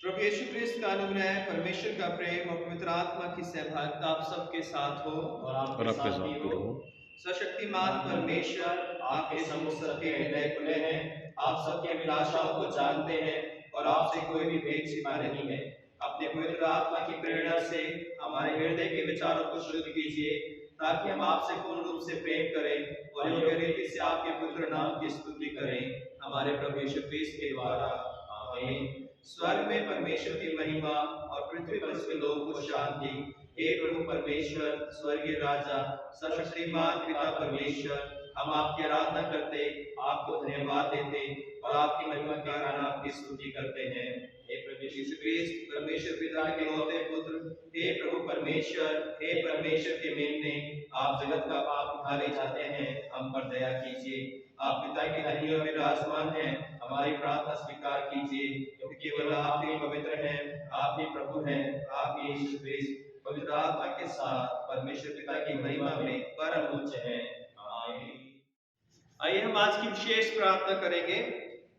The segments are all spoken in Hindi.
प्रभु यीशु क्रिस्त का अनुग्रह, परमेश्वर का प्रेम और पवित्र आत्मा की सहभागिता आप सबके साथ हो और आपके साथ भी रहो। सशक्तिमान परमेश्वर, आपके सम्मुख सबके हृदय खुले हैं, आप सबकी अभिलाषाओं को जानते हैं और आपसे कोई भी भेद छिपा नहीं है। अपने पवित्र आत्मा की प्रेरणा से हमारे हृदय के विचारों को शुद्ध कीजिए, ताकि हम आपसे पूर्ण रूप से प्रेम करें और योग्य रीति से आपके पवित्र नाम की स्तुति करें, हमारे प्रभु यीशु क्रिस्त के द्वारा। आमीन। स्वर्ग में परमेश्वर की महिमा और पृथ्वी पर उसके लोगों को शांति। हे प्रभु परमेश्वर, स्वर्गीय राजा, सर्वशक्तिमान पिता परमेश्वर, हम आपकी आराधना करते, आपको धन्यवाद देते और आपकी महिमा के कारण आपकी स्तुति करते हैं। हे प्रभु यीशु क्रिस्त, परमेश्वर पिता के इकलौते पुत्र, हे प्रभु परमेश्वर, हे परमेश्वर के मेमने, आप जगत का पाप उठाने जाते हैं, हम पर दया कीजिए। आप पिता के धन्य विराजमान हैं, हमारी प्रार्थना स्वीकार कीजिए, क्योंकि केवल आप ही पवित्र हैं, आप ही प्रभु हैं, आप ही यीशु क्रिस्त पवित्र आत्मा के साथ परमेश्वर पिता की महिमा में परम उच्च हैं। आमीन। आइए हम आज की विशेष प्रार्थना करेंगे।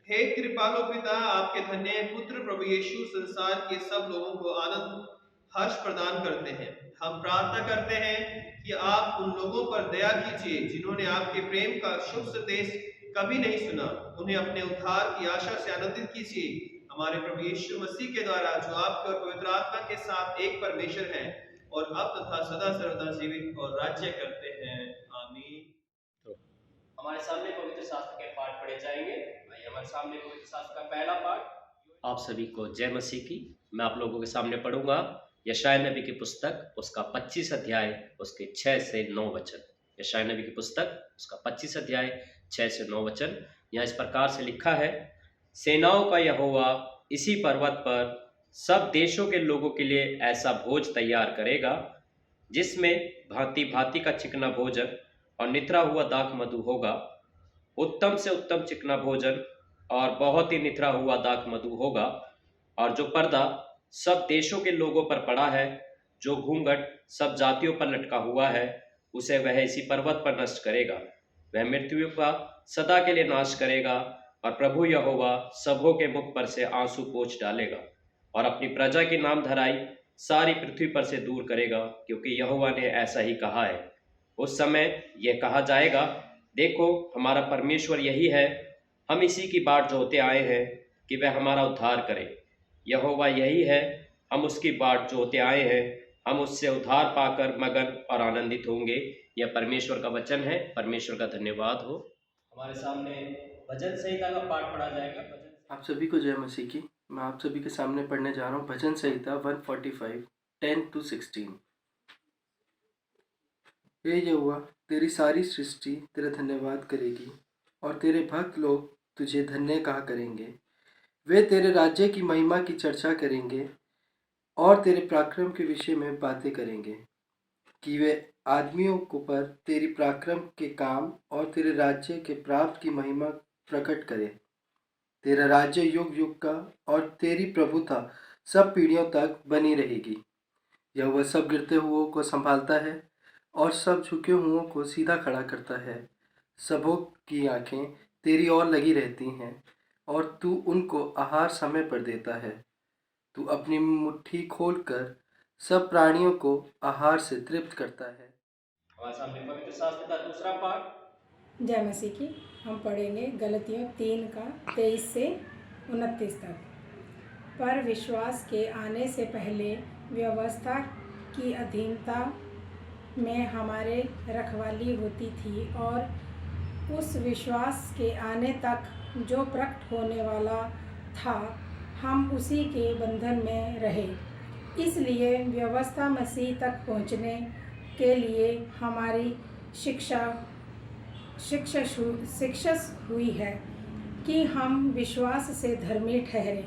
हे कृपालु पिता, आपके धन्य पुत्र प्रभु यीशु संसार के सब लोगों को आनंद हर्ष प्रदान करते हैं। हम प्रार्थना करते हैं कि आप उन लोगों पर दया कीजिए जिन्होंने आपके प्रेम का शुभ संदेश कभी नहीं सुना, उन्हें अपने उद्धार की आशा से आनंदित कीजिए, हमारे प्रभु यीशु मसीह के द्वारा, जो आपके और पवित्र आत्मा के साथ एक परमेश्वर है और अब तथा सदा सर्वदा जीवित और राज्य करते हैं। आमीन। हमारे सामने पवित्र शास्त्र के पाठ पढ़े जाएंगे। आइए हमारे सामने पवित्र शास्त्र का पहला पाठ। आप सभी को जय मसीह की। मैं आप लोगों के सामने पढ़ूंगा यशायाह नबी की पुस्तक, उसका 25 अध्याय, उसके 6 से 9 वचन। यशायाह नबी की पुस्तक, उसका 25 अध्याय, 6 से 9 वचन। यहाँ इस प्रकार से लिखा है, सेनाओं का यहोवा इसी पर्वत पर सब देशों के लोगों के लिए ऐसा भोज तैयार करेगा, जिसमें भांति भांति का चिकना भोजन और निथरा हुआ दाख मधु होगा। उत्तम से उत्तम चिकना भोजन और बहुत ही निथरा हुआ दाख मधु होगा। और जो पर्दा सब देशों के लोगों पर पड़ा है, जो घूंघट सब जातियों पर लटका हुआ है, उसे वह इसी पर्वत पर नष्ट करेगा। वह मृत्यु का सदा के लिए नाश करेगा और प्रभु यहोवा सबों के मुख पर से आंसू पोंछ डालेगा और अपनी प्रजा की नाम धराई सारी पृथ्वी पर से दूर करेगा, क्योंकि यहोवा ने ऐसा ही कहा है। उस समय यह कहा जाएगा, देखो हमारा परमेश्वर यही है, हम इसी की बाट जोहते आए हैं कि वह हमारा उद्धार करे। यहोवा यही है, हम उसकी बाट जोहते आए हैं, हम उससे उद्धार पाकर मगन और आनंदित होंगे। यह परमेश्वर का वचन है। परमेश्वर का धन्यवाद हो। हमारे सामने भजन संहिता का पाठ पढ़ा जाएगा। आप सभी को जय मसीह की। मैं आप सभी के सामने पढ़ने जा रहा हूँ भजन संहिता 145 10 to 16। हे यहोवा, तेरी सारी सृष्टि तेरा धन्यवाद करेगी और तेरे भक्त लोग तुझे धन्य कहा करेंगे। वे तेरे राज्य की महिमा की चर्चा करेंगे और तेरे पराक्रम के विषय में बातें करेंगे, कि वे आदमियों को पर तेरी पराक्रम के काम और तेरे राज्य के प्राप्त की महिमा प्रकट करे। तेरा राज्य युग युग का और तेरी प्रभुता सब पीढ़ियों तक बनी रहेगी। यह वह सब गिरते हुओं को संभालता है और सब झुके हुओं को सीधा खड़ा करता है। सबों की आंखें तेरी ओर लगी रहती हैं और तू उनको आहार समय पर देता है। तू अपनी मुट्ठी खोलकर सब प्राणियों को आहार से तृप्त करता है। हमारे सामने पवित्र शास्त्र का दूसरा पाठ। जय मसीह की। हम पढ़ेंगे गलतियों 3 का 23 से 29 तक। पर विश्वास के आने से पहले व्यवस्था की अधीनता में हमारे रखवाली होती थी, और उस विश्वास के आने तक जो प्रकट होने वाला था, हम उसी के बंधन में रहे। इसलिए व्यवस्था मसीह तक पहुँचने के लिए हमारी शिक्षा हुई है कि हम विश्वास से धर्मी ठहरे।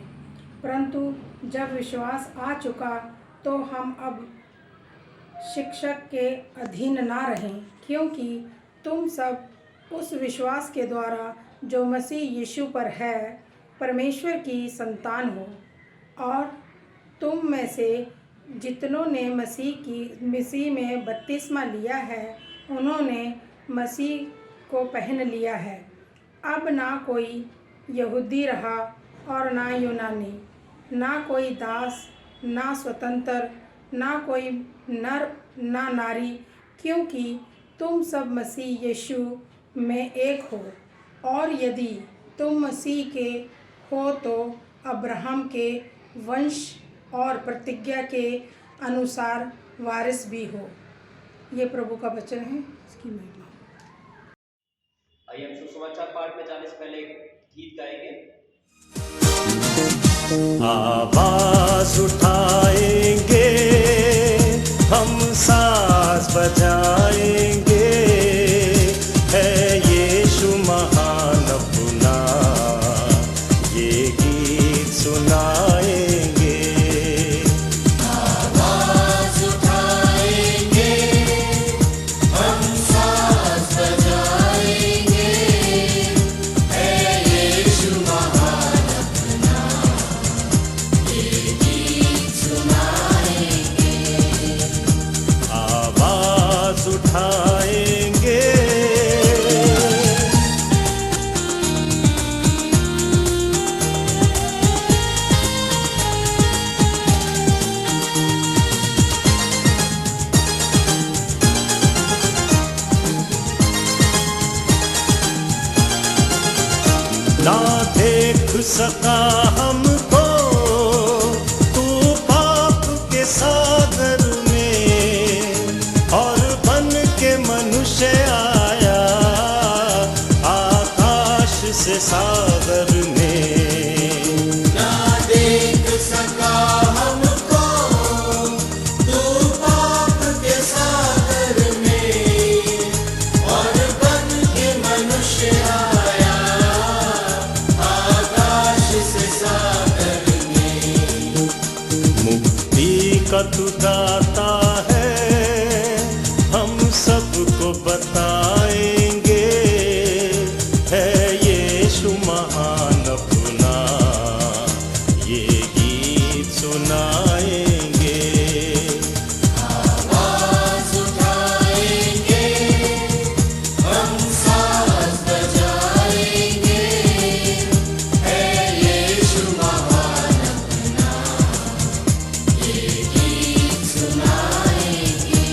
परंतु जब विश्वास आ चुका तो हम अब शिक्षक के अधीन ना रहें, क्योंकि तुम सब उस विश्वास के द्वारा जो मसीह यीशु पर है परमेश्वर की संतान हो। और तुम में से जितनों ने मसीह में बपतिस्मा लिया है, उन्होंने मसीह को पहन लिया है। अब ना कोई यहूदी रहा और ना यूनानी, ना कोई दास, ना स्वतंत्र, ना कोई नर, ना नारी, क्योंकि तुम सब मसीह यीशु में एक हो। और यदि तुम मसीह के हो तो अब्राहम के वंश और प्रतिज्ञा के अनुसार वारिस भी हो। ये प्रभु का वचन है, इसकी महिमा। आइए हम सुसमाचार पाठ में जाने से पहले एक गीत गाएंगे। आवाज उठाएंगे, हम साज बजाएंगे, है यीशु महान अपना, ये गीत सुनाएंगे। आवाज उठाएंगे, हम साज बजाएंगे, है यीशु महान अपना, ये गीत सुनाएंगे। आवाज उठाएंगे, ना देख सका हमको तू पाप के सागर में, और बन के मनुष्य आया आकाश से सागर में। ना देख सका हमको तू पाप के सागर में, और बन के मनुष्य आया आकाश से सागर में। मुक्ति का तू दाता है, हम सबको बताएंगे, है यीशु महान अपना, ये गीत सुनाएंगे। आवाज उठाएंगे, हम साज बजाएंगे, है यीशु महान अपना, ये गीत सुनाएंगे।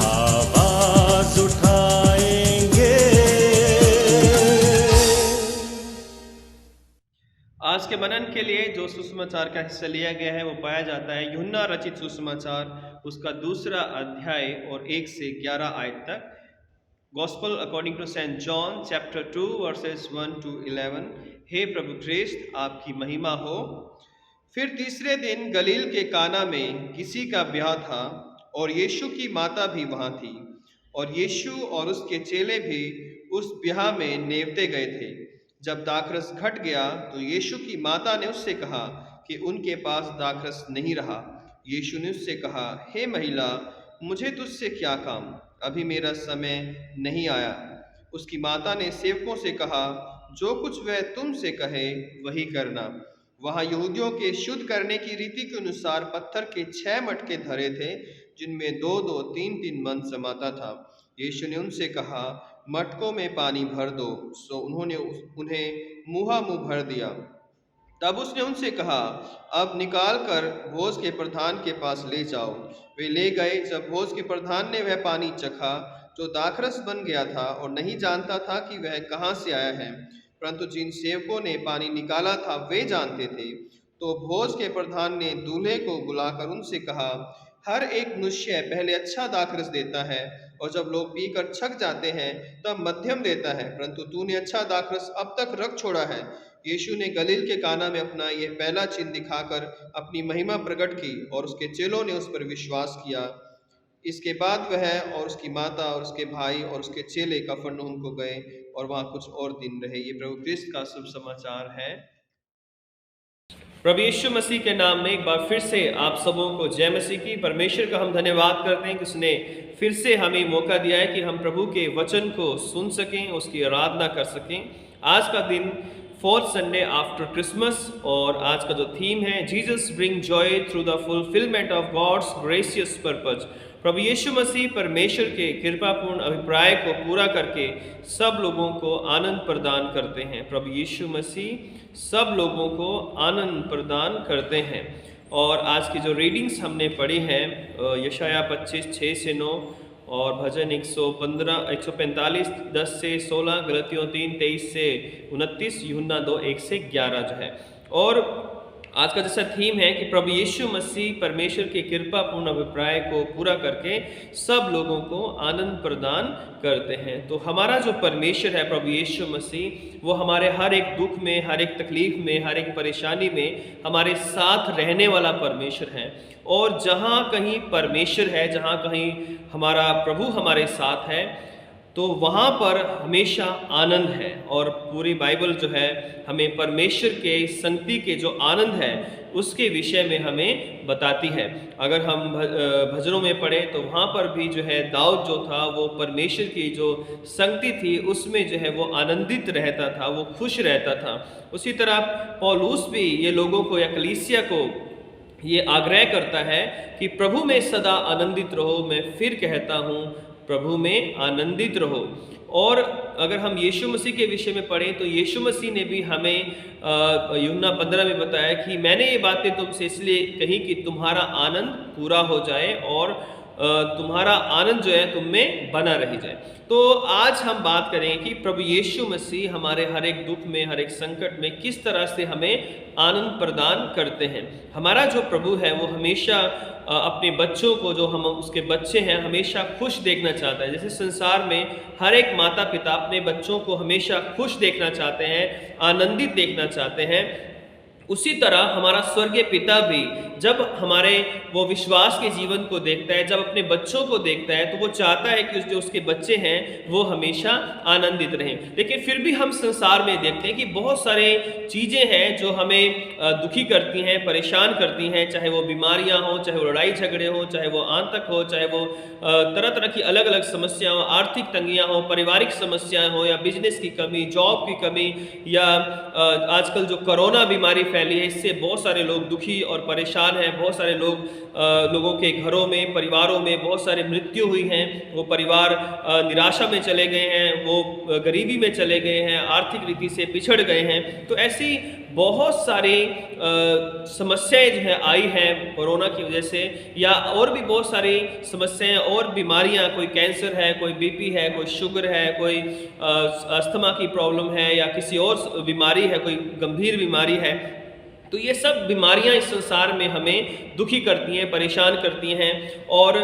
आवाज उठाएंगे। आज के मनन के लिए जो सुसमाचार का हिस्सा लिया गया है वो पाया जाता है यूहन्ना रचित सुसमाचार, उसका 2 अध्याय और 1 से 11 आयत तक। Gospel according to Saint John chapter 2 verses 1 to 11। हे प्रभु ख्रिस्त, आपकी महिमा हो। फिर तीसरे दिन गलील के काना में किसी का ब्याह था, और यीशु की माता भी वहाँ थी, और यीशु और उसके चेले भी उस ब्याह में नेवते गए थे। जब दाखरस घट गया तो यीशु की माता ने उससे कहा कि उनके पास दाखरस नहीं रहा। यीशु ने उससे कहा, हे महिला, मुझे तुझसे क्या काम, अभी मेरा समय नहीं आया। उसकी माता ने सेवकों से कहा, जो कुछ वह तुमसे कहे वही करना। वहाँ यहूदियों के शुद्ध करने की रीति के अनुसार पत्थर के 6 मटके धरे थे, जिनमें 2-2, 3-3 मन समाता था। यीशु ने उनसे कहा, मटकों में पानी भर दो। सो उन्होंने उन्हें मुँह भर दिया। तब उसने उनसे कहा, अब निकाल कर भोज के प्रधान के पास ले जाओ। वे ले गए। जब भोज के प्रधान ने वह पानी चखा जो दाखरस बन गया था, और नहीं जानता था कि वह कहाँ से आया है, परंतु जिन सेवकों ने पानी निकाला था वे जानते थे, तो भोज के प्रधान ने दूल्हे को बुलाकर उनसे कहा, हर एक मनुष्य पहले अच्छा दाखरस देता है, और जब लोग पीकर छक जाते हैं तब मध्यम देता है, परंतु तूने अच्छा दाखरस अब तक रख छोड़ा है। यीशु ने गलील के काना में अपना यह पहला चिन्ह दिखाकर अपनी महिमा प्रकट की, और उसके चेलों ने उस पर विश्वास किया। इसके बाद वह और उसकी माता और उसके भाई और उसके चेले कफरनहूम को गए, और वहाँ कुछ और दिन रहे। ये प्रभु क्रिस्त का शुभ समाचार है। प्रभु यीशु मसीह के नाम में एक बार फिर से आप सबों को जय मसीह की। परमेश्वर का हम धन्यवाद करते हैं कि उसने फिर से हमें मौका दिया है कि हम प्रभु के वचन को सुन सकें, उसकी आराधना कर सकें। आज का दिन 4th संडे आफ्टर क्रिसमस, और आज का जो थीम है, Jesus bring joy through the fulfilment of God's gracious purpose. प्रभु यीशु मसीह परमेश्वर के कृपापूर्ण अभिप्राय को पूरा करके सब लोगों को आनंद प्रदान करते हैं। प्रभु यीशु मसीह सब लोगों को आनंद प्रदान करते हैं। और आज की जो रीडिंग्स हमने पढ़ी है यशाया 25:6-9 और भजन 145 10-16, गलतियों 3:23-29, यूहन्ना 2:1-11 जो है। और आज का जैसा थीम है कि प्रभु यीशु मसीह परमेश्वर के कृपापूर्ण अभिप्राय को पूरा करके सब लोगों को आनंद प्रदान करते हैं। तो हमारा जो परमेश्वर है प्रभु यीशु मसीह, वो हमारे हर एक दुख में, हर एक तकलीफ में, हर एक परेशानी में हमारे साथ रहने वाला परमेश्वर है। और जहाँ कहीं परमेश्वर है, जहाँ कहीं हमारा प्रभु हमारे साथ है, तो वहाँ पर हमेशा आनंद है। और पूरी बाइबल जो है हमें परमेश्वर के संगति के जो आनंद है उसके विषय में हमें बताती है। अगर हम भजनों में पढ़ें तो वहाँ पर भी जो है दाऊद जो था वो परमेश्वर की जो संगति थी उसमें जो है वो आनंदित रहता था, वो खुश रहता था। उसी तरह पौलुस भी ये लोगों को या कलीसिया को ये आग्रह करता है कि प्रभु में सदा आनंदित रहो। मैं फिर कहता हूँ, प्रभु में आनंदित रहो। और अगर हम यीशु मसीह के विषय में पढ़ें तो यीशु मसीह ने भी हमें यूहन्ना 15 में बताया कि मैंने ये बातें तुमसे इसलिए कही कि तुम्हारा आनंद पूरा हो जाए और तुम्हारा आनंद जो है तुम में बना रह जाए। तो आज हम बात करें कि प्रभु यीशु मसीह हमारे हर एक दुख में, हर एक संकट में किस तरह से हमें आनंद प्रदान करते हैं। हमारा जो प्रभु है वो हमेशा अपने बच्चों को, जो हम उसके बच्चे हैं, हमेशा खुश देखना चाहता है। जैसे संसार में हर एक माता पिता अपने बच्चों को हमेशा खुश देखना चाहते हैं, आनंदित देखना चाहते हैं, उसी तरह हमारा स्वर्गीय पिता भी जब हमारे वो विश्वास के जीवन को देखता है, जब अपने बच्चों को देखता है, तो वो चाहता है कि जो उसके बच्चे हैं वो हमेशा आनंदित रहें। लेकिन फिर भी हम संसार में देखते हैं कि बहुत सारे चीज़ें हैं जो हमें दुखी करती हैं, परेशान करती हैं, चाहे वो बीमारियां हो, चाहे वो लड़ाई झगड़े हो, चाहे वो आतंक हो, चाहे वो तरह तरह की अलग अलग समस्याएं हो, आर्थिक तंगियां हो, पारिवारिक समस्याएं हो, या बिजनेस की कमी, जॉब की कमी, या आजकल जो कोरोना बीमारी फैली है इससे बहुत सारे लोग दुखी और परेशान हैं। बहुत सारे लोगों के घरों में, परिवारों में बहुत सारे मृत्यु हुई हैं। वो परिवार निराशा में चले गए हैं, वो गरीबी में चले गए हैं, आर्थिक रीति से पिछड़ गए हैं। तो ऐसी बहुत सारी समस्याएं जो है आई हैं कोरोना की वजह से, या और भी बहुत सारी समस्याएं और बीमारियां, कोई कैंसर है, कोई बीपी है, कोई शुगर है, कोई अस्थमा की प्रॉब्लम है, या किसी और बीमारी है, कोई गंभीर बीमारी है। तो ये सब बीमारियां इस संसार में हमें दुखी करती हैं, परेशान करती हैं। और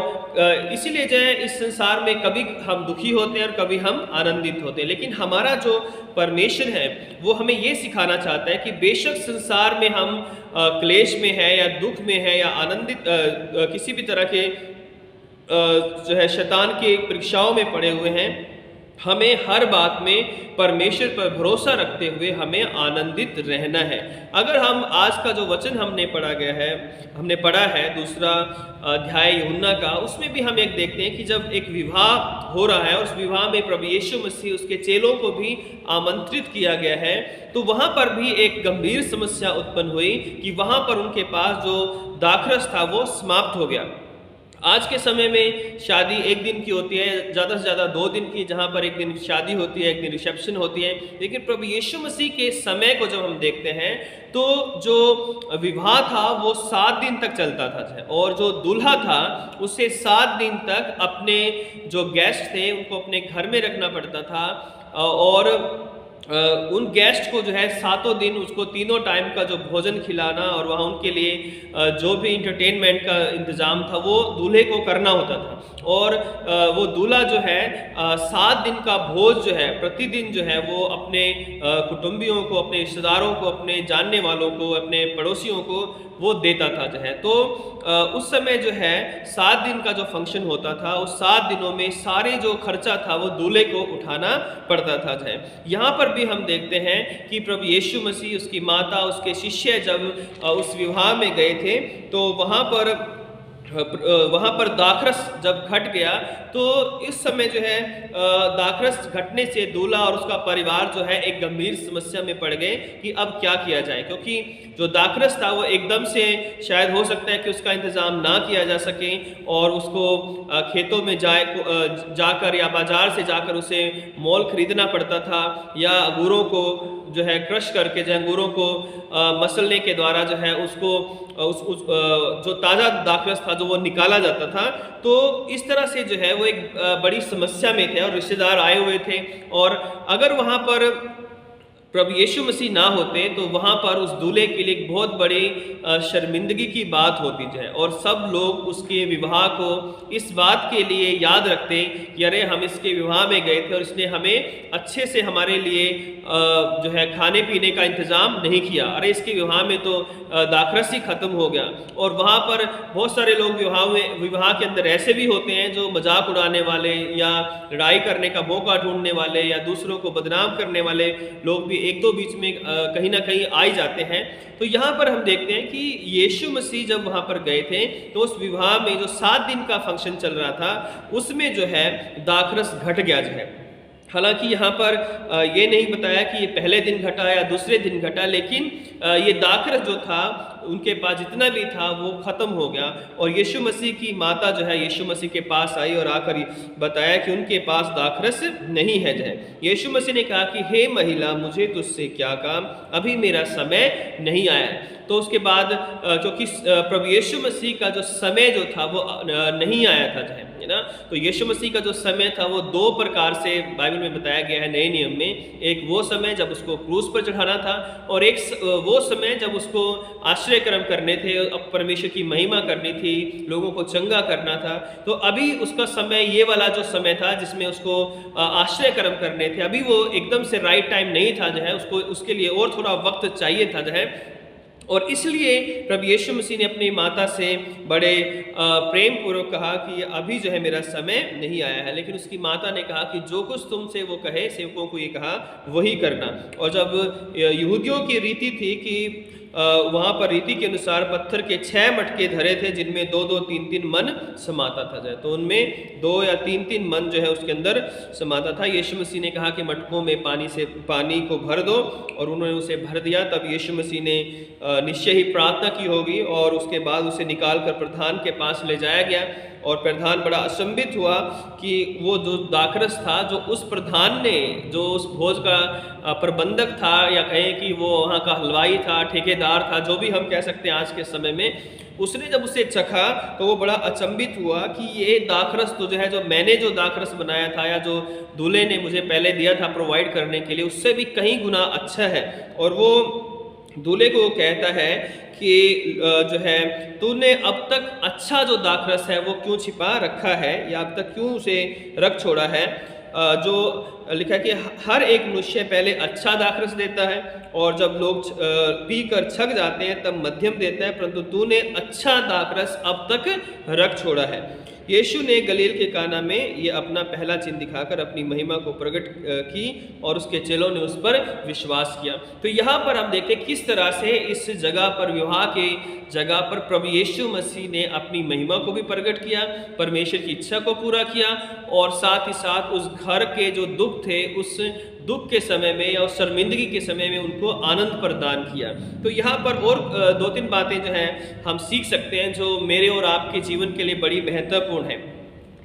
इसीलिए जो है इस संसार में कभी हम दुखी होते हैं और कभी हम आनंदित होते हैं। लेकिन हमारा जो परमेश्वर है वो हमें ये सिखाना चाहता है कि बेशक संसार में हम क्लेश में है या दुख में है या आनंदित किसी भी तरह के जो है शैतान की परीक्षाओं में पड़े हुए हैं, हमें हर बात में परमेश्वर पर भरोसा रखते हुए हमें आनंदित रहना है। अगर हम आज का जो वचन हमने पढ़ा है 2 अध्याय यूहन्ना का, उसमें भी हम एक देखते हैं कि जब एक विवाह हो रहा है, उस विवाह में प्रभु यीशु मसीह उसके चेलों को भी आमंत्रित किया गया है, तो वहाँ पर भी एक गंभीर समस्या उत्पन्न हुई कि वहाँ पर उनके पास जो दाखरस था वो समाप्त हो गया। आज के समय में शादी एक दिन की होती है, ज़्यादा से ज़्यादा 2 दिन की, जहाँ पर एक दिन शादी होती है, एक दिन रिसेप्शन होती है। लेकिन प्रभु यीशु मसीह के समय को जब हम देखते हैं तो जो विवाह था वो 7 दिन तक चलता था, और जो दूल्हा था उसे 7 दिन तक अपने जो गेस्ट थे उनको अपने घर में रखना पड़ता था। और उन गेस्ट को जो है 7 दिन उसको 3 टाइम का जो भोजन खिलाना और वहाँ उनके लिए जो भी इंटरटेनमेंट का इंतज़ाम था वो दूल्हे को करना होता था। और वो दूल्हा जो है 7 दिन का भोज जो है प्रतिदिन जो है वो अपने कुटुंबियों को, अपने रिश्तेदारों को, अपने जानने वालों को, अपने पड़ोसियों को वो देता था जो है। तो उस समय जो है 7 दिन का जो फंक्शन होता था, उस 7 दिनों में सारे जो खर्चा था वो दूल्हे को उठाना पड़ता था जो है। यहाँ पर भी हम देखते हैं कि प्रभु यीशु मसीह, उसकी माता, उसके शिष्य जब उस विवाह में गए थे तो वहाँ पर वहाँ पर दाखरस जब घट गया तो इस समय जो है दाखरस घटने से दूल्हा और उसका परिवार जो है एक गंभीर समस्या में पड़ गए कि अब क्या किया जाए, क्योंकि जो दाखरस था वो एकदम से शायद हो सकता है कि उसका इंतज़ाम ना किया जा सके और उसको खेतों में जाकर या बाजार से जाकर उसे मोल खरीदना पड़ता था, या अंगूरों को जो है क्रश करके जो अंगूरों को मसलने के द्वारा जो है उसको जो ताज़ा दाखरस था जो वो निकाला जाता था। तो इस तरह से जो है वो एक बड़ी समस्या में थे और रिश्तेदार आए हुए थे, और अगर वहाँ पर प्रभु यीशु मसीह ना होते तो वहाँ पर उस दूल्हे के लिए एक बहुत बड़ी शर्मिंदगी की बात होती है, और सब लोग उसके विवाह को इस बात के लिए याद रखते कि अरे हम इसके विवाह में गए थे और इसने हमें अच्छे से हमारे लिए जो है खाने पीने का इंतज़ाम नहीं किया, अरे इसके विवाह में तो दाखरस ही ख़त्म हो गया। और वहाँ पर बहुत सारे लोग विवाह के अंदर ऐसे भी होते हैं जो मजाक उड़ाने वाले या लड़ाई करने का मौका ढूंढने वाले या दूसरों को बदनाम करने वाले लोग भी एक दो बीच में कहीं ना कहीं आ ही जाते हैं। तो यहाँ पर हम देखते हैं कि यीशु मसीह जब वहाँ पर गए थे तो उस विवाह में जो 7 दिन का फंक्शन चल रहा था उसमें जो है दाखरस घट गया जो है। हालांकि यहाँ पर ये नहीं बताया कि ये पहले दिन घटा या दूसरे दिन घटा, लेकिन ये दाखरस जो था उनके पास जितना भी था वो ख़त्म हो गया, और यीशु मसीह की माता जो है यीशु मसीह के पास आई और आकर बताया कि उनके पास दाखरस नहीं है जो है। यीशु मसीह ने कहा कि हे महिला, मुझे तुझसे क्या काम, अभी मेरा समय नहीं आया। तो उसके बाद क्योंकि प्रभु यीशु मसीह का जो समय जो था वो नहीं आया था जो है ना, तो यीशु मसीह का जो समय था वो 2 प्रकार से बाइबल में बताया गया है नए नियम में। एक वो समय जब उसको क्रूस पर चढ़ाना था, और एक वो समय जब उसको आश्रय कर्म करने थे, अब परमेश्वर की महिमा करनी थी, लोगों को चंगा करना था। तो अभी उसका समय ये वाला जो समय था जिसमें उसको आश्रय कर्म करने थे, अभी वो एकदम से राइट टाइम नहीं था जो है, उसको उसके लिए और थोड़ा वक्त चाहिए था जो है। और इसलिए प्रभु यीशु मसीह ने अपनी माता से बड़े प्रेम पूर्वक कहा कि अभी जो है मेरा समय नहीं आया है, लेकिन उसकी माता ने कहा कि जो कुछ तुमसे वो कहे, सेवकों को ये कहा वही करना। और जब यहूदियों की रीति थी कि वहाँ पर रीति के अनुसार पत्थर के 6 मटके धरे थे जिनमें 2-2, 3-3 मन समाता था जाए, तो उनमें 2 या 3-3 मन जो है उसके अंदर समाता था। यीशु मसीह ने कहा कि मटकों में पानी को भर दो, और उन्होंने उसे भर दिया। तब यीशु मसीह ने निश्चय ही प्रार्थना की होगी, और उसके बाद उसे निकाल कर प्रधान के पास ले जाया गया, और प्रधान बड़ा अचंभित हुआ कि वो जो दाखरस था जो उस प्रधान ने, जो उस भोज का प्रबंधक था, या कहें कि वो वहाँ का हलवाई था, ठेकेदार था, जो भी हम कह सकते हैं आज के समय में, उसने जब उसे चखा तो वो बड़ा अचंभित हुआ कि ये दाखरस तो जो है, जो मैंने जो दाखरस बनाया था या जो दूल्हे ने मुझे पहले दिया था प्रोवाइड करने के लिए, उससे भी कहीं गुना अच्छा है। और वो दूल्हे को कहता है कि जो है तूने अब तक अच्छा जो दाखरस है वो क्यों छिपा रखा है, या अब तक क्यों उसे रख छोड़ा है। जो लिखा है कि हर एक मनुष्य पहले अच्छा दाखरस देता है, और जब लोग पीकर छक जाते हैं तब मध्यम देता है, परंतु तूने अच्छा दाखरस अब तक रख छोड़ा है। यीशु ने गलील के काना में ये अपना पहला चिन्ह दिखाकर अपनी महिमा को प्रकट की, और उसके चेलों ने उस पर विश्वास किया। तो यहाँ पर हम देखते हैं किस तरह से इस जगह पर, विवाह के जगह पर, प्रभु यीशु मसीह ने अपनी महिमा को भी प्रकट किया, परमेश्वर की इच्छा को पूरा किया, और साथ ही साथ उस घर के जो दुख थे, उस दुख के समय में या उस शर्मिंदगी के समय में उनको आनंद प्रदान किया। तो यहाँ पर और 2-3 बातें जो हैं हम सीख सकते हैं जो मेरे और आपके जीवन के लिए बड़ी महत्वपूर्ण है।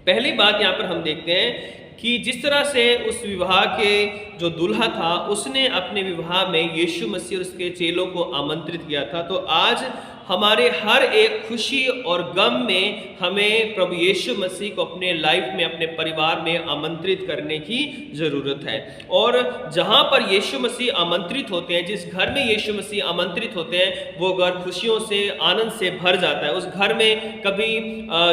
पहली बात यहाँ पर हम देखते हैं कि जिस तरह से उस विवाह के जो दूल्हा था उसने अपने विवाह में यीशु मसीह और उसके चेलों को आमंत्रित किया था, तो आज हमारे हर एक खुशी और गम में हमें प्रभु यीशु मसीह को अपने लाइफ में, अपने परिवार में आमंत्रित करने की ज़रूरत है। और जहाँ पर यीशु मसीह आमंत्रित होते हैं, जिस घर में यीशु मसीह आमंत्रित होते हैं, वो घर खुशियों से, आनंद से भर जाता है। उस घर में कभी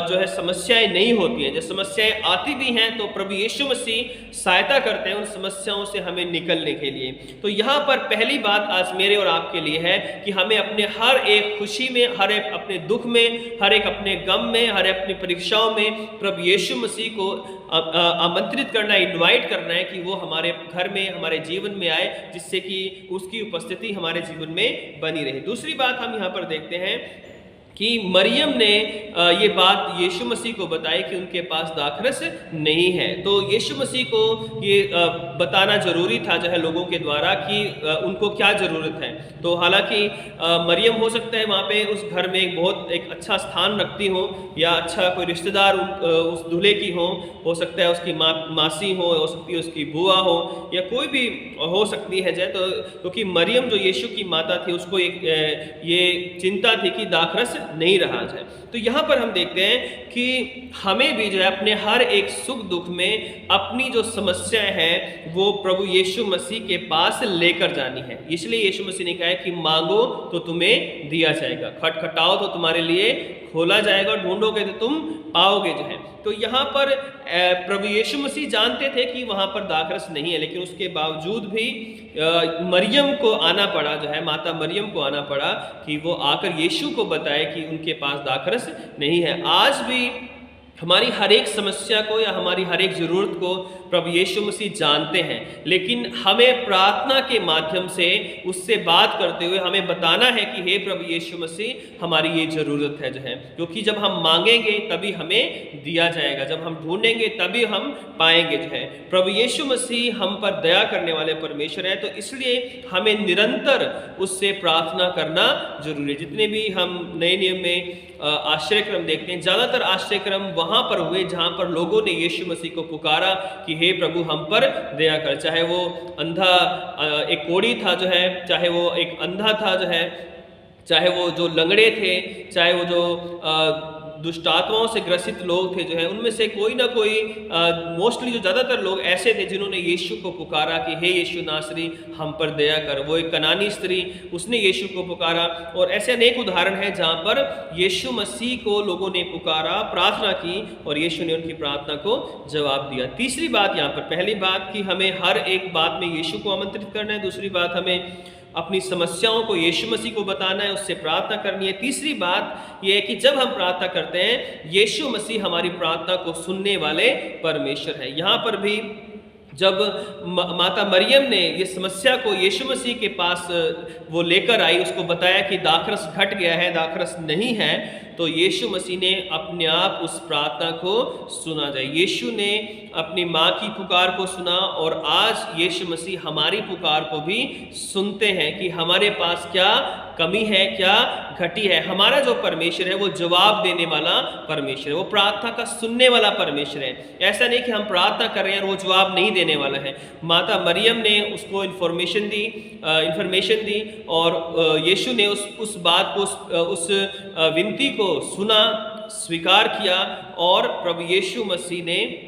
जो है समस्याएं नहीं होती हैं। जब समस्याएं आती भी हैं तो प्रभु यीशु मसीह सहायता करते हैं उन समस्याओं से हमें निकलने के लिए। तो यहाँ पर पहली बात आज मेरे और आपके लिए है कि हमें अपने हर एक खुशी में, हर एक अपने दुख में, हर एक अपने गम में, हर एक अपनी परीक्षाओं में प्रभु यीशु मसीह को आमंत्रित करना है, इनवाइट करना है कि वो हमारे घर में, हमारे जीवन में आए, जिससे कि उसकी उपस्थिति हमारे जीवन में बनी रहे। दूसरी बात हम यहाँ पर देखते हैं कि मरियम ने ये बात यीशु मसीह को बताई कि उनके पास दाखरस नहीं है। तो यीशु मसीह को ये बताना ज़रूरी था जो है लोगों के द्वारा कि उनको क्या ज़रूरत है। तो हालांकि मरियम हो सकता है वहाँ पे उस घर में एक अच्छा स्थान रखती हो, या अच्छा कोई रिश्तेदार उस दूल्हे की हो सकता है उसकी मासी हो सकती है उसकी बुआ हो, या कोई भी हो सकती है तो क्योंकि मरियम जो यीशु की माता थी उसको ये चिंता थी कि दाखरस नहीं रहा जाए। तो यहाँ पर हम देखते हैं कि हमें भी जो है अपने हर एक सुख दुख में अपनी जो समस्याएं हैं वो प्रभु यीशु मसीह के पास लेकर जानी है। इसलिए यीशु मसीह ने कहा है कि मांगो तो तुम्हें दिया जाएगा, खटखटाओ तो तुम्हारे लिए खोला जाएगा, और ढूंढोगे तो तुम पाओगे जो है। तो यहाँ पर प्रभु यीशु मसीह जानते थे कि वहाँ पर दाखरस नहीं है, लेकिन उसके बावजूद भी मरियम को आना पड़ा जो है, माता मरियम को आना पड़ा कि वो आकर यीशु को बताए कि उनके पास दाखरस नहीं है। आज भी हमारी हर एक समस्या को या हमारी हर एक ज़रूरत को प्रभु यीशु मसीह जानते हैं, लेकिन हमें प्रार्थना के माध्यम से उससे बात करते हुए हमें बताना है कि हे प्रभु यीशु मसीह हमारी ये ज़रूरत है जो है, क्योंकि जब हम मांगेंगे तभी हमें दिया जाएगा, जब हम ढूंढेंगे तभी हम पाएंगे जो है। प्रभु यीशु मसीह हम पर दया करने वाले परमेश्वर है, तो इसलिए हमें निरंतर उससे प्रार्थना करना जरूरी है। जितने भी हम नए नियम में आश्रयक्रम देखते हैं, ज़्यादातर आश्रयक्रम वहाँ पर हुए जहाँ पर लोगों ने यीशु मसीह को पुकारा कि हे प्रभु हम पर दया कर। चाहे वो अंधा एक कोढ़ी था जो है, चाहे वो एक अंधा था जो है, चाहे वो जो लंगड़े थे, चाहे वो जो दुष्ट आत्माओं से ग्रसित लोग थे जो है, उनमें से कोई ना कोई मोस्टली जो ज़्यादातर लोग ऐसे थे जिन्होंने यीशु को पुकारा कि हे यीशु नासरी हम पर दया कर। वो एक कनानी स्त्री, उसने यीशु को पुकारा, और ऐसे अनेक उदाहरण हैं जहाँ पर यीशु मसीह को लोगों ने पुकारा, प्रार्थना की, और यीशु ने उनकी प्रार्थना को जवाब दिया। तीसरी बात यहाँ पर, पहली बात कि हमें हर एक बात में यीशु को आमंत्रित करना है, दूसरी बात हमें अपनी समस्याओं को यीशु मसीह को बताना है, उससे प्रार्थना करनी है। तीसरी बात यह है कि जब हम प्रार्थना करते हैं यीशु मसीह हमारी प्रार्थना को सुनने वाले परमेश्वर है। यहाँ पर भी जब माता मरियम ने ये समस्या को यीशु मसीह के पास वो लेकर आई, उसको बताया कि दाखरस घट गया है, दाखरस नहीं है, तो यीशु मसीह ने अपने आप उस प्रार्थना को सुना जाए। यीशु ने अपनी माँ की पुकार को सुना, और आज यीशु मसीह हमारी पुकार को भी सुनते हैं कि हमारे पास क्या कमी है, क्या घटी है। हमारा जो परमेश्वर है वो जवाब देने वाला परमेश्वर है, वो प्रार्थना का सुनने वाला परमेश्वर है। ऐसा नहीं कि हम प्रार्थना कर रहे हैं और वो जवाब नहीं देने वाला है। माता मरियम ने उसको इन्फॉर्मेशन दी, और यीशु ने उस बात को, उस विनती को सुना, स्वीकार किया, और प्रभु यीशु मसीह ने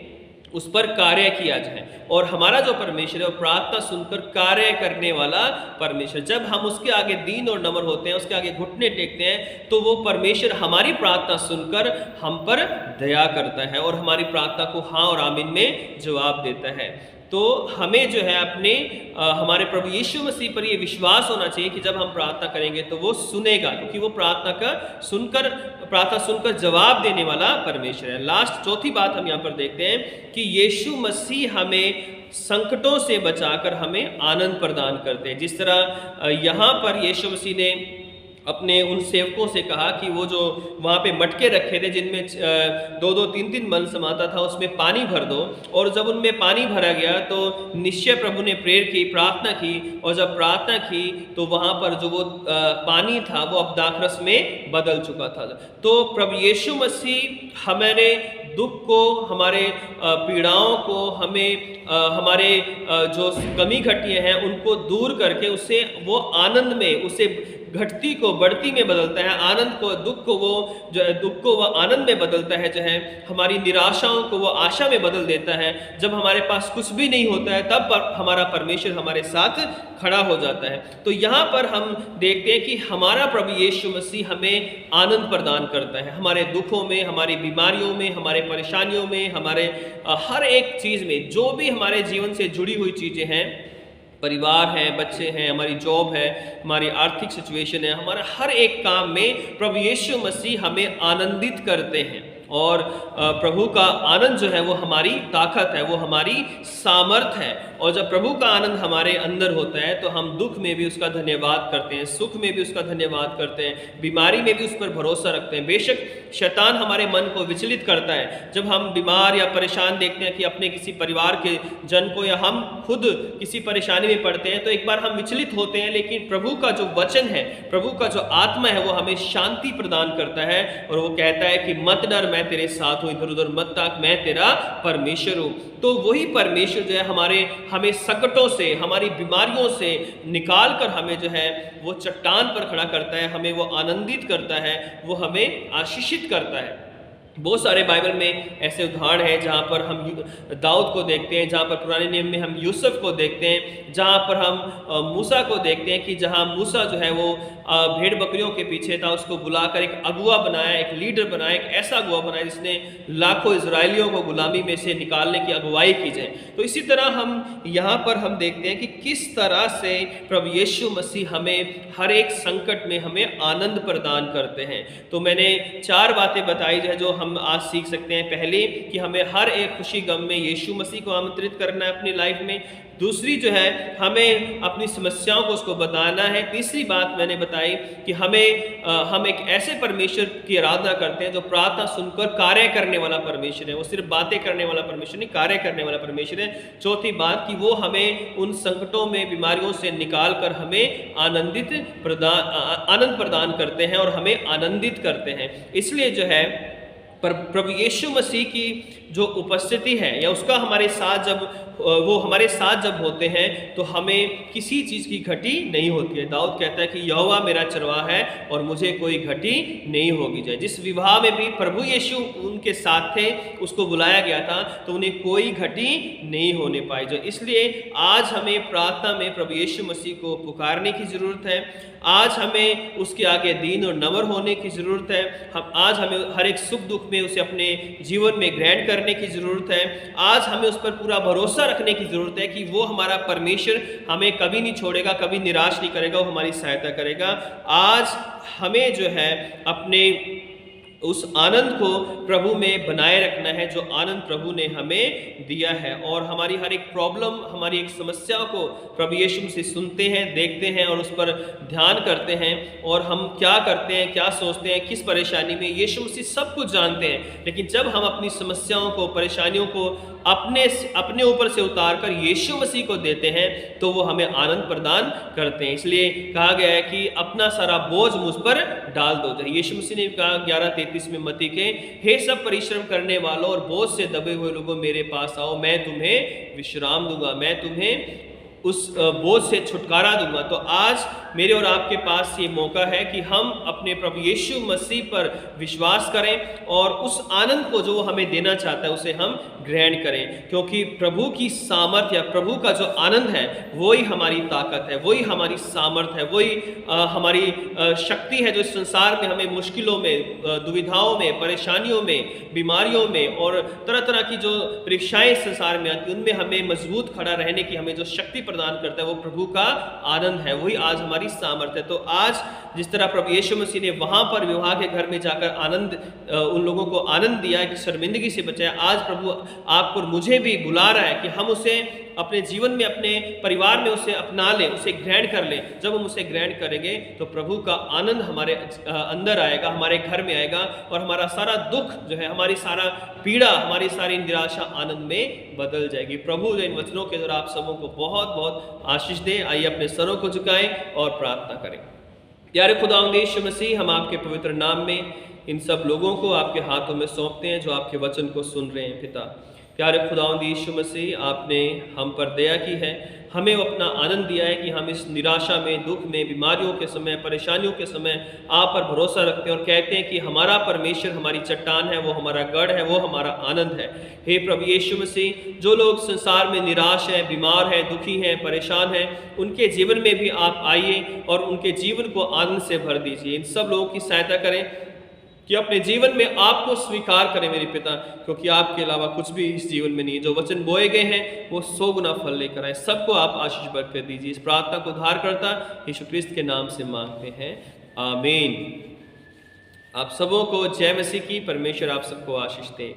उस पर कार्य किया जाए। और हमारा जो परमेश्वर है वो प्रार्थना सुनकर कार्य करने वाला परमेश्वर। जब हम उसके आगे दीन और नम्र होते हैं, उसके आगे घुटने टेकते हैं, तो वो परमेश्वर हमारी प्रार्थना सुनकर हम पर दया करता है और हमारी प्रार्थना को हाँ और आमीन में जवाब देता है। तो हमें जो है अपने हमारे प्रभु यीशु मसीह पर ये विश्वास होना चाहिए कि जब हम प्रार्थना करेंगे तो वो सुनेगा, क्योंकि वो प्रार्थना सुनकर जवाब देने वाला परमेश्वर है। लास्ट चौथी बात हम यहाँ पर देखते हैं कि यीशु मसीह हमें संकटों से बचाकर हमें आनंद प्रदान करते हैं। जिस तरह यहाँ पर यीशु मसीह ने अपने उन सेवकों से कहा कि वो जो वहाँ पे मटके रखे थे जिनमें 2-2, 3-3 मन समाता था, उसमें पानी भर दो। और जब उनमें पानी भरा गया तो निश्चय प्रभु ने प्रेयर की, प्रार्थना की, और जब प्रार्थना की तो वहाँ पर जो वो पानी था वो अब दाखरस में बदल चुका था। तो प्रभु यीशु मसीह हमारे दुख को, हमारे पीड़ाओं को, हमारे जो कमी घटियाँ हैं उनको दूर करके उसे वो आनंद में, उसे घटती को बढ़ती में बदलता है, आनंद को दुख को वो आनंद में बदलता है, जो है हमारी निराशाओं को वो आशा में बदल देता है। जब हमारे पास कुछ भी नहीं होता है तब हमारा परमेश्वर हमारे साथ खड़ा हो जाता है। तो यहाँ पर हम देखते हैं कि हमारा प्रभु यीशु मसीह हमें आनंद प्रदान करता है, हमारे दुखों में, हमारी बीमारियों में, हमारे परेशानियों में, हमारे हर एक चीज़ में, जो भी हमारे जीवन से जुड़ी हुई चीज़ें हैं, परिवार है, बच्चे हैं, हमारी जॉब है, हमारी आर्थिक सिचुएशन है, हमारा हर एक काम में प्रभु यीशु मसीह हमें आनंदित करते हैं। और प्रभु का आनंद जो है वो हमारी ताकत है, वो हमारी सामर्थ है। और जब प्रभु का आनंद हमारे अंदर होता है तो हम दुख में भी उसका धन्यवाद करते हैं, सुख में भी उसका धन्यवाद करते हैं, बीमारी में भी उस पर भरोसा रखते हैं। बेशक शैतान हमारे मन को विचलित करता है, जब हम बीमार या परेशान देखते हैं कि अपने किसी परिवार के जन को या हम खुद किसी परेशानी में पड़ते हैं तो एक बार हम विचलित होते हैं, लेकिन प्रभु का जो वचन है, प्रभु का जो आत्मा है वो हमें शांति प्रदान करता है और वो कहता है कि मत डर, मैं तेरे साथ हूँ, इधर उधर मत ताक, मैं तेरा परमेश्वर हूँ। तो वही परमेश्वर जो है हमें संकटों से, हमारी बीमारियों से निकाल कर हमें जो है वो चट्टान पर खड़ा करता है, हमें वो आनंदित करता है, वो हमें आशीषित करता है। बहुत सारे बाइबल में ऐसे उदाहरण हैं जहाँ पर हम दाऊद को देखते हैं, जहाँ पर पुराने नियम में हम यूसुफ को देखते हैं, जहाँ पर हम मूसा को देखते हैं कि जहाँ मूसा जो है वो भेड़ बकरियों के पीछे था, उसको बुलाकर एक अगुआ बनाया, एक लीडर बनाया, एक ऐसा अगुआ बनाया जिसने लाखों इजरायलियों को गुलामी में से निकालने की अगुवाई की जाए। तो इसी तरह हम यहाँ पर हम देखते हैं कि किस तरह से प्रभु यीशु मसीह हमें हर एक संकट में हमें आनंद प्रदान करते हैं। तो मैंने 4 बातें बताई है जो हम आज सीख सकते हैं। पहली कि हमें हर एक खुशी गम में यीशु मसीह को आमंत्रित करना है अपनी लाइफ में। दूसरी जो है हमें अपनी समस्याओं को उसको बताना है। तीसरी बात मैंने बताई कि हम एक ऐसे परमेश्वर की आराधना करते हैं जो प्रार्थना सुनकर कार्य करने वाला परमेश्वर है, वो सिर्फ बातें करने वाला परमेश्वर नहीं, कार्य करने वाला परमेश्वर है। चौथी बात कि वो हमें उन संकटों में, बीमारियों से निकाल कर हमें आनंद प्रदान करते हैं और हमें आनंदित करते हैं। इसलिए जो है पर प्रभु यीशु मसीह की जो उपस्थिति है या उसका हमारे साथ जब होते हैं तो हमें किसी चीज़ की घटी नहीं होती है। दाऊद कहता है कि यहोवा मेरा चरवाहा है और मुझे कोई घटी नहीं होगी जाए। जिस विवाह में भी प्रभु यीशु उनके साथ थे, उसको बुलाया गया था, तो उन्हें कोई घटी नहीं होने पाई जो। इसलिए आज हमें प्रार्थना में प्रभु यीशु मसीह को पुकारने की ज़रूरत है। आज हमें उसके आगे दीन और नम्र होने की ज़रूरत है। आज हमें हर एक सुख दुख में उसे अपने जीवन में ग्रहण करने की ज़रूरत है। आज हमें उस पर पूरा भरोसा रखने की ज़रूरत है कि वो हमारा परमेश्वर हमें कभी नहीं छोड़ेगा, कभी निराश नहीं करेगा, वो हमारी सहायता करेगा। आज हमें जो है अपने उस आनंद को प्रभु में बनाए रखना है जो आनंद प्रभु ने हमें दिया है। और हमारी हर एक प्रॉब्लम, हमारी एक समस्या को प्रभु यीशु से सुनते हैं, देखते हैं और उस पर ध्यान करते हैं। और हम क्या करते हैं, क्या सोचते हैं, किस परेशानी में, यीशु मसीह सब कुछ जानते हैं। लेकिन जब हम अपनी समस्याओं को, परेशानियों को अपने ऊपर से उतार कर यीशु मसीह को देते हैं तो वो हमें आनंद प्रदान करते हैं। इसलिए कहा गया है कि अपना सारा बोझ मुझ पर डाल दो। यीशु मसीह ने कहा 11:33 में मत्ती के, हे सब परिश्रम करने वालों और बोझ से दबे हुए लोगों मेरे पास आओ, मैं तुम्हें विश्राम दूंगा, मैं तुम्हें उस बोझ से छुटकारा दूंगा। तो आज मेरे और आपके पास ये मौका है कि हम अपने प्रभु यीशु मसीह पर विश्वास करें और उस आनंद को जो वो हमें देना चाहता है उसे हम ग्रहण करें। क्योंकि प्रभु की सामर्थ्य या प्रभु का जो आनंद है वही हमारी ताकत है, वही हमारी सामर्थ्य है, वही हमारी शक्ति है जो इस संसार में हमें मुश्किलों में, दुविधाओं में, परेशानियों में, बीमारियों में और तरह तरह की जो परीक्षाएं संसार में आती उनमें हमें मजबूत खड़ा रहने की हमें जो शक्ति प्रदान करता है वो प्रभु का आनंद है, वही आज हमारी सामर्थ्य है। तो आज जिस तरह प्रभु यीशु मसीह ने वहां पर विवाह के घर में जाकर आनंद, उन लोगों को आनंद दिया कि शर्मिंदगी से बचाया, आज प्रभु आपको और मुझे भी बुला रहा है कि हम उसे अपने जीवन में, अपने परिवार में उसे अपना लें, उसे ग्रहण कर लें। जब हम उसे ग्रहण करेंगे तो प्रभु का आनंद हमारे अंदर आएगा, हमारे घर में आएगा और हमारा सारा दुख जो है, हमारी सारा पीड़ा, हमारी सारी निराशा आनंद में बदल जाएगी। प्रभु इन वचनों के द्वारा आप सबों को बहुत बहुत आशीष दे। आइए अपने सरों को झुकाएं और प्रार्थना करें। प्यारे खुदावंद यीशु मसीह, हम आपके पवित्र नाम में इन सब लोगों को आपके हाथों में सौंपते हैं जो आपके वचन को सुन रहे हैं। पिता प्यारे खुदावंद यीशु मसीह, आपने हम पर दया की है, हमें अपना आनंद दिया है कि हम इस निराशा में, दुख में, बीमारियों के समय, परेशानियों के समय आप पर भरोसा रखते हैं और कहते हैं कि हमारा परमेश्वर हमारी चट्टान है, वो हमारा गढ़ है, वो हमारा आनंद है। हे प्रभु यीशु मसीह, जो लोग संसार में निराश हैं, बीमार हैं, दुखी हैं, परेशान हैं, उनके जीवन में भी आप आइए और उनके जीवन को आनंद से भर दीजिए। इन सब लोगों की सहायता करें कि अपने जीवन में आपको स्वीकार करें मेरे पिता, क्योंकि आपके अलावा कुछ भी इस जीवन में नहीं है। जो वचन बोए गए हैं वो 100 गुना फल लेकर आए। सबको आप आशीष बरकत दीजिए। इस प्रार्थना को उद्धार करता यीशु क्रिस्त के नाम से मांगते हैं, आमीन। आप सबों को जय मसीह की। परमेश्वर आप सबको आशीष दे।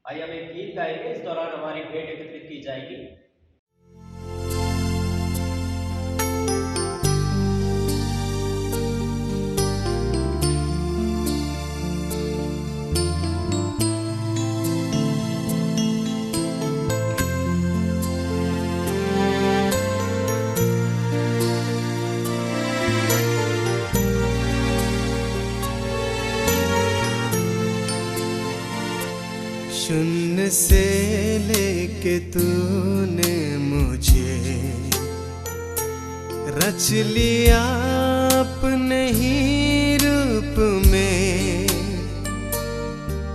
आइए हम एक गीत गाएंगे, इस दौरान हमारी भेंट एकत्रित की जाएगी। शून्य से लेके तूने मुझे रच लिया अपने ही रूप में,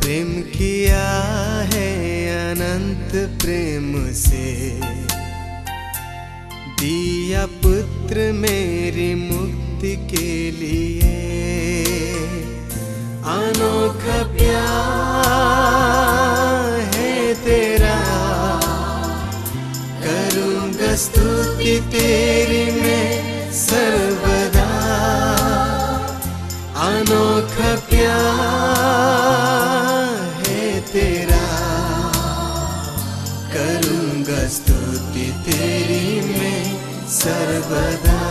प्रेम किया है अनंत प्रेम से, दिया पुत्र मेरी मुक्ति के लिए। अनोखा प्यार है तेरा, करूँगा स्तुति तेरी मैं सर्वदा। अनोखा प्यार है तेरा, करूँगा स्तुति तेरी मैं सर्वदा।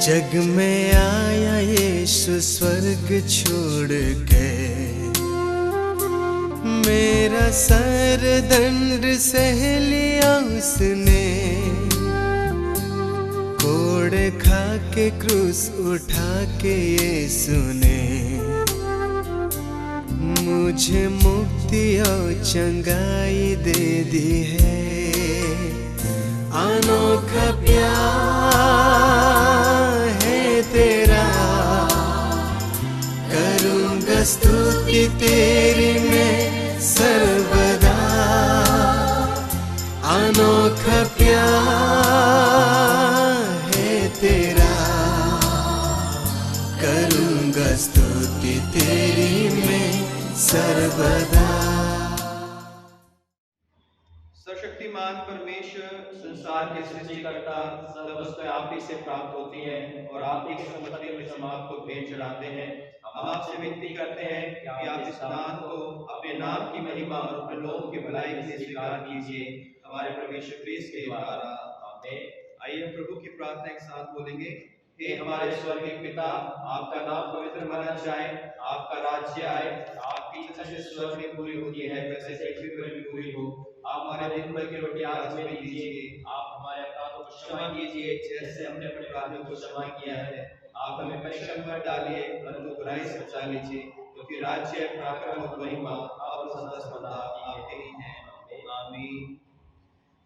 जग में आया यीशु स्वर्ग छोड़ के, मेरा सर दंड सह लिया उसने। कोड़े खा के क्रूस उठा के यीशु ने मुझे मुक्ति और चंगाई दे दी है। अनोखा प्यार है तेरा, करूँगा स्तुति तेरी मैं सर्वदा। अनोखा प्यार है तेरा, करूँगा स्तुति तेरी मैं सर्वदा। सर्वशक्तिमान परमेश्वर, संसार के सृष्टिकर्ता, सब वस्तुएं आप ही से प्राप्त होती हैं और आप ही की सम्मति में हम आपको भेंट चढ़ाते हैं। हम आपसे विनती करते हैं कि आप इस दान को अपने नाम की महिमा और अपने लोगों की भलाई के लिए स्वीकार कीजिए, हमारे प्रभु यीशु ख्रीस्त के द्वारा। आमीन। आइए हम प्रभु की प्रार्थना एक साथ बोलेंगे। हे हमारे स्वर्गीय पिता, आपका नाम पवित्र माना जाए, आपका राज्य आए, आपकी इच्छा जैसे स्वर्ग में पूरी होती है वैसे पृथ्वी पर भी पूरी हो। आप हमारे दिन भर की रोटी आज हमें दीजिए, आप हमारे अपराधों को क्षमा कीजिए जैसे हमने अपने अपराधियों को क्षमा किया है। आप हमें परीक्षा में मत डालिए परंतु बुराई से बचा लीजिए, क्योंकि राज्य, पराक्रम और महिमा अब सदा सर्वदा आपके ही हैं। आमीन।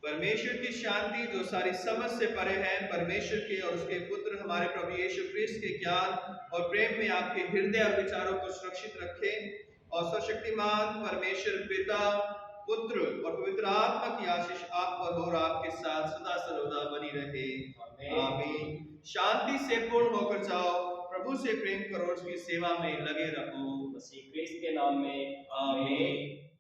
परमेश्वर की शांति जो सारी समझ से परे है, परमेश्वर के और उसके पुत्र हमारे प्रभु यीशु ख्रीस्त के ज्ञान और प्रेम में आपके हृदय और विचारों को सुरक्षित रखे, और सर्वशक्तिमान परमेश्वर पिता, पुत्र और पवित्र आत्मा की आशीष आप पर और आपके साथ सदा सर्वदा बनी रहे। आमीन। शांति से पूर्ण होकर जाओ, प्रभु से प्रेम करो, उसकी सेवा में लगे रहो। मसीह क्रिस्त के नाम में आमीन।